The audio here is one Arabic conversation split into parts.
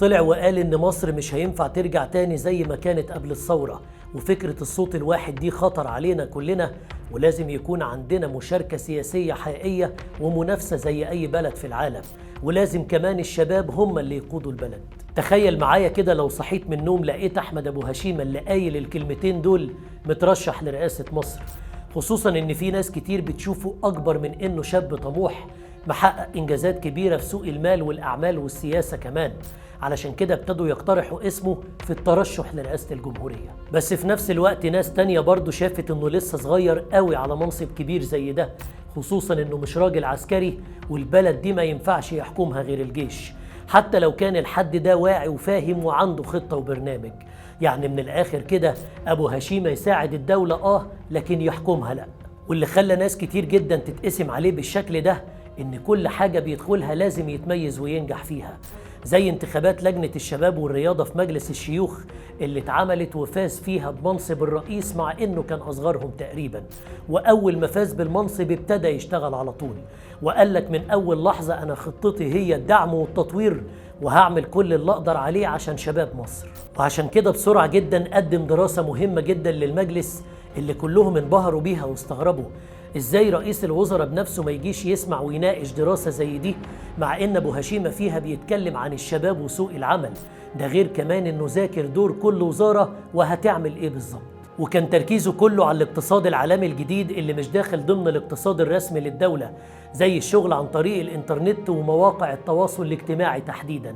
طلع وقال إن مصر مش هينفع ترجع تاني زي ما كانت قبل الثورة، وفكرة الصوت الواحد دي خطر علينا كلنا، ولازم يكون عندنا مشاركة سياسية حقيقية ومنافسة زي أي بلد في العالم، ولازم كمان الشباب هم اللي يقودوا البلد. تخيل معايا كده لو صحيت من النوم لقيت أحمد أبو هشيمة اللي قايل الكلمتين دول مترشح لرئاسة مصر، خصوصا إن في ناس كتير بتشوفه أكبر من إنه شاب طموح محقق إنجازات كبيرة في سوق المال والأعمال والسياسة كمان، علشان كده ابتدوا يقترحوا اسمه في الترشح لرئاسة الجمهورية. بس في نفس الوقت ناس تانية برضو شافت إنه لسه صغير قوي على منصب كبير زي ده، خصوصا إنه مش راجل عسكري والبلد دي ما ينفعش يحكمها غير الجيش، حتى لو كان الحد ده واعي وفاهم وعنده خطة وبرنامج. يعني من الآخر كده أبو هشيمة يساعد الدولة لكن يحكمها لأ. واللي خلى ناس كتير جدا تتقسم عليه بالشكل ده إن كل حاجة بيدخلها لازم يتميز وينجح فيها، زي انتخابات لجنة الشباب والرياضة في مجلس الشيوخ اللي اتعملت وفاز فيها بمنصب الرئيس مع إنه كان أصغرهم تقريبا، وأول ما فاز بالمنصب ابتدى يشتغل على طول وقال لك من أول لحظة أنا خطتي هي الدعم والتطوير وهعمل كل اللي أقدر عليه عشان شباب مصر. وعشان كده بسرعة جدا قدم دراسة مهمة جدا للمجلس اللي كلهم انبهروا بيها واستغربوا ازاي رئيس الوزراء بنفسه ما يجيش يسمع ويناقش دراسة زي دي، مع ان ابو هشيمة فيها بيتكلم عن الشباب وسوق العمل، ده غير كمان انه ذاكر دور كل وزارة وهتعمل ايه بالظبط. وكان تركيزه كله على الاقتصاد العالمي الجديد اللي مش داخل ضمن الاقتصاد الرسمي للدولة، زي الشغل عن طريق الانترنت ومواقع التواصل الاجتماعي تحديدا،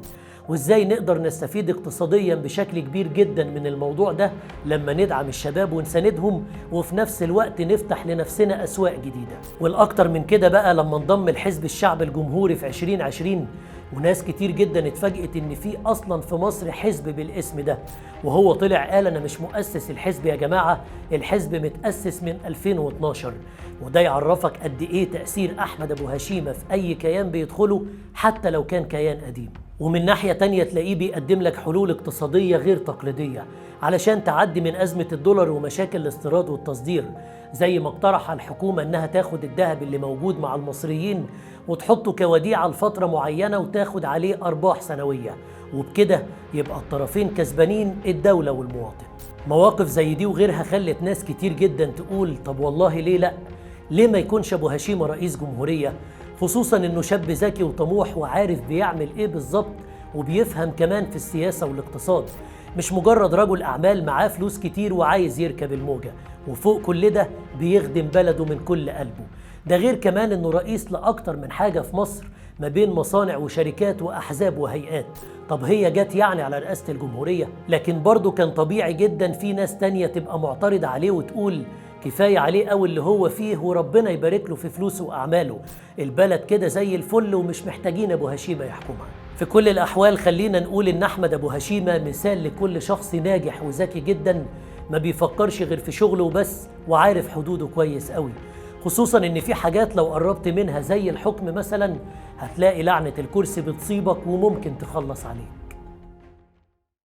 وازاي نقدر نستفيد اقتصاديا بشكل كبير جدا من الموضوع ده لما ندعم الشباب ونساندهم وفي نفس الوقت نفتح لنفسنا اسواق جديدة. والاكتر من كده بقى لما انضم الحزب الشعب الجمهوري في 2020 وناس كتير جدا اتفاجئت ان في اصلا في مصر حزب بالاسم ده، وهو طلع قال انا مش مؤسس الحزب يا جماعة، الحزب متأسس من 2012. وده يعرفك قد ايه تأثير احمد ابو هشيمة في اي كيان بيدخله حتى لو كان كيان قديم. ومن ناحية تانية تلاقيه بيقدم لك حلول اقتصادية غير تقليدية علشان تعدي من أزمة الدولار ومشاكل الاستيراد والتصدير، زي ما اقترح الحكومة انها تاخد الذهب اللي موجود مع المصريين وتحطه كوديعة لفترة معينة وتاخد عليه أرباح سنوية، وبكده يبقى الطرفين كسبانين، الدولة والمواطن. مواقف زي دي وغيرها خلت ناس كتير جدا تقول طب والله ليه لأ؟ ليه ما يكونش أبو هشيمة رئيس جمهورية؟ خصوصا انه شاب ذكي وطموح وعارف بيعمل ايه بالظبط، وبيفهم كمان في السياسة والاقتصاد، مش مجرد رجل اعمال معاه فلوس كتير وعايز يركب الموجة، وفوق كل ده بيخدم بلده من كل قلبه. ده غير كمان انه رئيس لاكتر من حاجة في مصر ما بين مصانع وشركات واحزاب وهيئات. طب هي جت يعني على رئاسة الجمهورية؟ لكن برضه كان طبيعي جدا في ناس تانية تبقى معترضة عليه وتقول كفاية عليه قوي اللي هو فيه وربنا يبارك له في فلوسه وأعماله، البلد كده زي الفل ومش محتاجين أبو هشيمة يحكمها. في كل الأحوال خلينا نقول إن أحمد أبو هشيمة مثال لكل شخص ناجح وذكي جدا ما بيفكرش غير في شغله وبس وعارف حدوده كويس قوي، خصوصا إن في حاجات لو قربت منها زي الحكم مثلا هتلاقي لعنة الكرسي بتصيبك وممكن تخلص عليه.